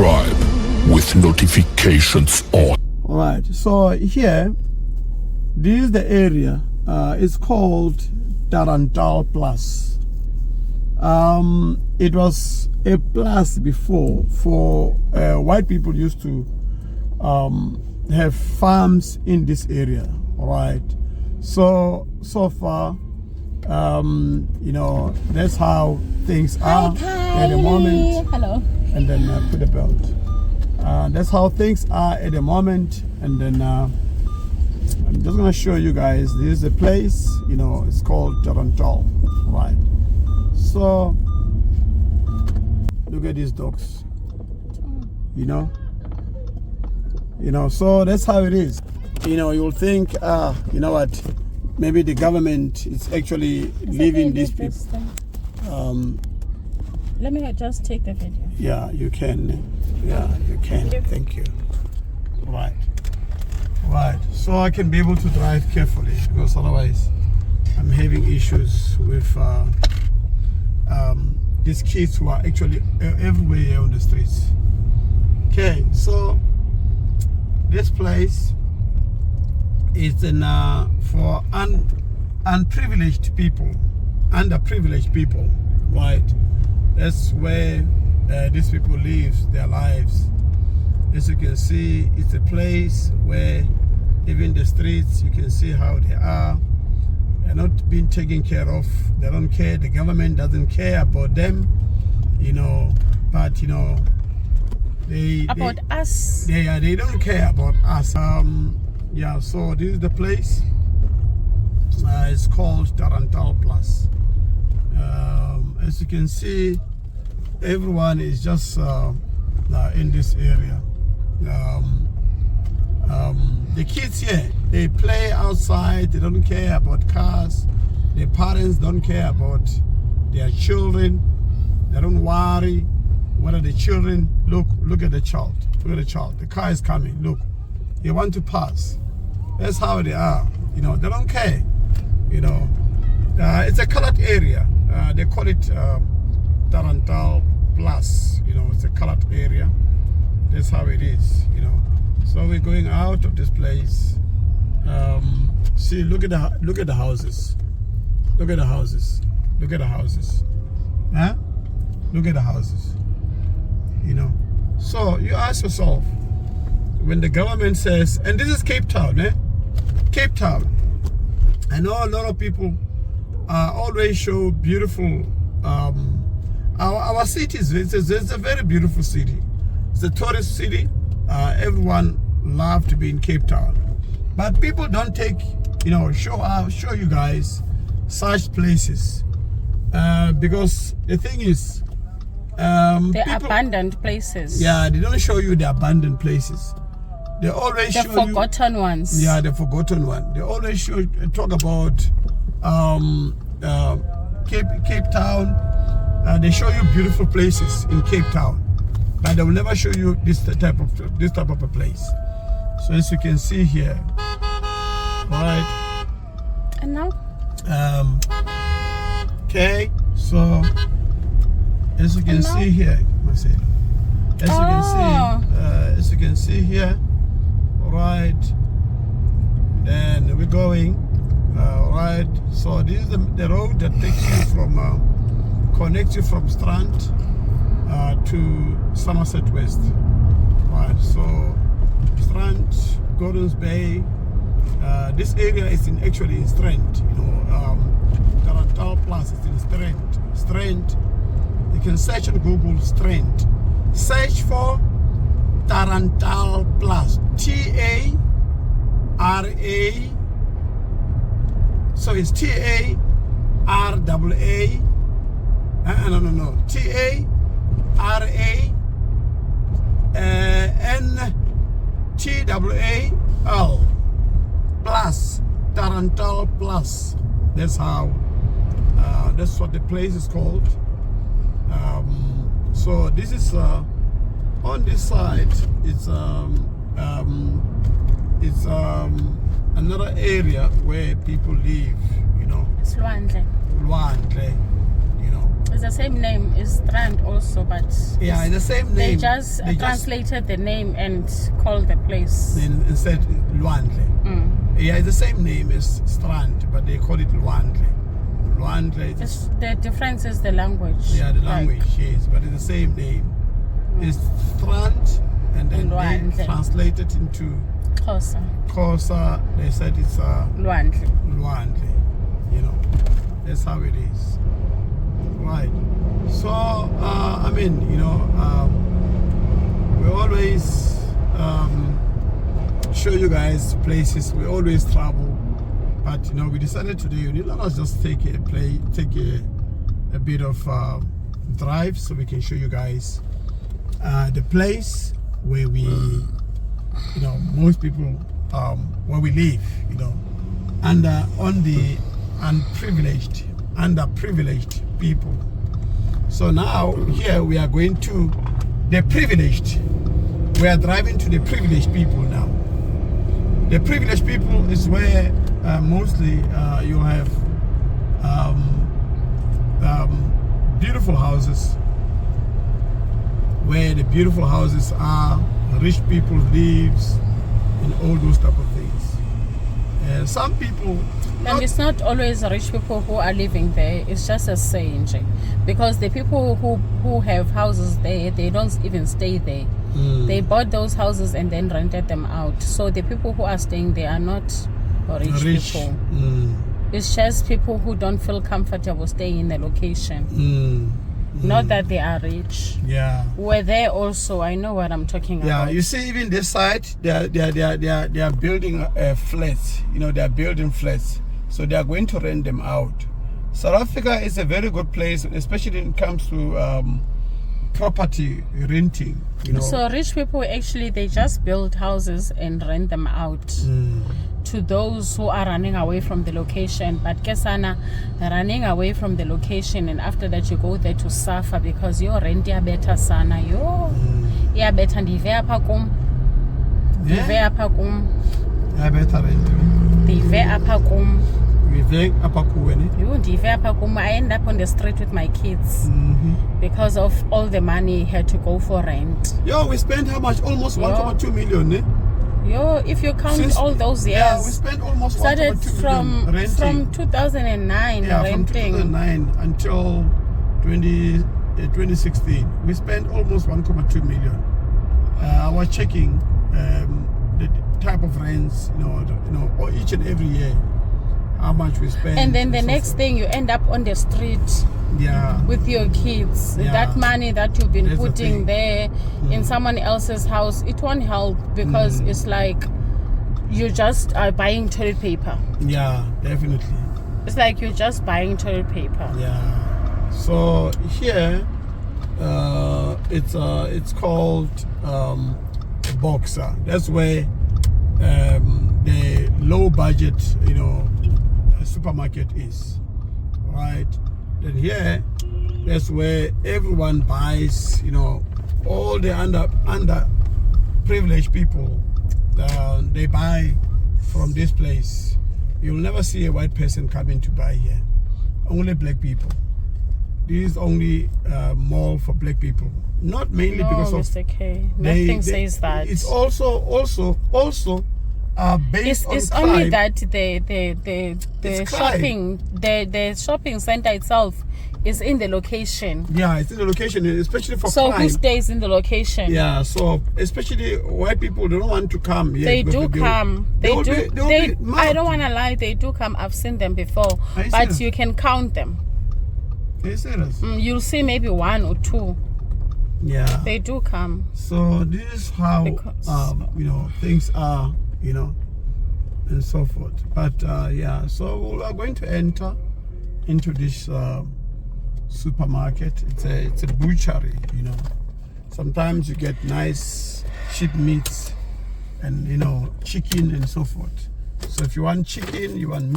subscribe with notifications on. All right, so here, this is the area. It's called Tarantal Plus. It was a plus before for white people used to have farms in this area. All right, so far, you know, that's how things are at the moment. Hello. And then put the belt. That's how things are at the moment. And then I'm just gonna show you guys. This is a place, you know, it's called Tarantal, right? So look at these dogs. You know. So that's how it is. You know, you'll think, you know what? Maybe the government is actually leaving these people. Let me just take the video. Yeah, you can. Yeah, you can. Thank you. Right. So I can be able to drive carefully, because otherwise I'm having issues with these kids who are actually everywhere on the streets. Okay, so this place is for unprivileged people, underprivileged people, right? That's where these people live their lives. As you can see, it's a place where even the streets, you can see how they are. They're not being taken care of. They don't care. The government doesn't care about them, you know. But you know, they don't care about us. Yeah. So this is the place. It's called Tarantal Plus. As you can see, everyone is just in this area. The kids here, they play outside. They don't care about cars. Their parents don't care about their children. They don't worry whether the children look at the child. Look at the child. The car is coming. Look, they want to pass. That's how they are. You know, they don't care. You know, it's a colored area. They call it Tarantal Plus. You know, it's a colored area. That's how it is. You know, so we're going out of this place. See, look at the houses. Look at the houses. Look at the houses. Huh? Look at the houses. You know. So you ask yourself, when the government says, and this is Cape Town, Cape Town. I know a lot of people always show beautiful our cities. It's a very beautiful city. It's a tourist city. Everyone loves to be in Cape Town, but people don't take, you know, show you guys such places because the thing is, the abandoned places. Yeah, they don't show you the abandoned places. They always show the forgotten ones. Yeah, the forgotten one. They always talk about Cape Town. They show you beautiful places in Cape Town, but they will never show you this type of a place. So as you can see here, right? And now? Okay, so as you can see here, as you can see here, right? Then we're going, right? So this is the road that takes you from, connects you from Strand to Somerset West, right? So Strand, Gordons Bay, this area is actually in Strand, you know. Tarantal Plus is in Strand. You can search on Google Strand. Search for Tarantal Plus. T-A-R-A. So it's T-A-R-A-A. No. T-A-R-A-N-T-A-L. Plus. Tarantal Plus. That's how. That's what the place is called. So this is on this side. It's another area where people live. You know. It's Lwandle. You know. It's the same name. It's Strand also, but Yeah, it's the same name. they just translated the name and called the place. Instead, Luandle. Yeah, it's the same name as Strand, but they call it Luandle. Luandle. The difference is the language. Yeah, the language, yes, but it's the same name. It's Strand, and then they translated into Khoza. Khoza. They said it's Luandle. Luandle. You know, that's how it is. Right. So, I mean, you know, we always show you guys places. We always travel, but you know, we decided today let us just take a bit of drive so we can show you guys the place where we, you know, most people where we live, you know, and on the underprivileged people. So now here we are going to the privileged. We are driving to the privileged people now. The privileged people is where mostly you have beautiful houses, where the beautiful houses are, rich people lives, and all those type of things. Some people, and it's not always rich people who are living there. It's just a saying, because the people who have houses there, they don't even stay there. They bought those houses and then rented them out. So the people who are staying there are not rich people. It's just people who don't feel comfortable staying in the location. Not that they are rich. Yeah. We're there also. I know what I'm talking about. Yeah, you see, even this side, they are building flats. You know, they are building flats, so they are going to rent them out. South Africa is a very good place, especially when it comes to property renting. You know. So rich people actually they just build houses and rent them out to those who are running away from the location. But Kesana, running away from the location, and after that you go there to suffer because your rent is better sana. Yeah, better ndive apha kum. Ndive apha kum. Yeah, better rent. Ndive apha kum. Ndive apha kuwene. Ndive apha kum. I end up on the street with my kids because of all the money had to go for rent. Yo, we spent how much? Almost 1.2 million, eh? Yo, if you count all those years, yeah, we spent almost started 1.2 million from 2009 renting. From 2009 until 2016, we spent almost 1.2 million. I was checking the type of rents, you know, each and every year, how much we spend. And then the next thing, you end up on the street. Yeah. With your kids, that money that you've been putting there in someone else's house, it won't help because it's like you just are buying toilet paper. Yeah, definitely. It's like you're just buying toilet paper. Yeah. So here, it's called Boxer. That's where the low budget, you know, supermarket is, right? Then here, that's where everyone buys, you know, all the underprivileged people, they buy from this place. You'll never see a white person coming to buy here. Only black people. This is only mall for black people. Not mainly because of Mr. K. Nothing says that. It's also based on it's crime. only that the shopping center itself is in the location. Yeah, it's in the location, especially for so crime. Who stays in the location? Yeah, so especially white people don't want to come here. They do come. I don't want to lie, they do come. I've seen them before, but you can count them. Are you serious? You'll see maybe 1 or 2. Yeah, they do come. So this is how you know, things are, you know, and so forth. But yeah, so we are going to enter into this supermarket. It's a butchery, you know. Sometimes you get nice cheap meats and, you know, chicken and so forth. So if you want chicken, you want meat.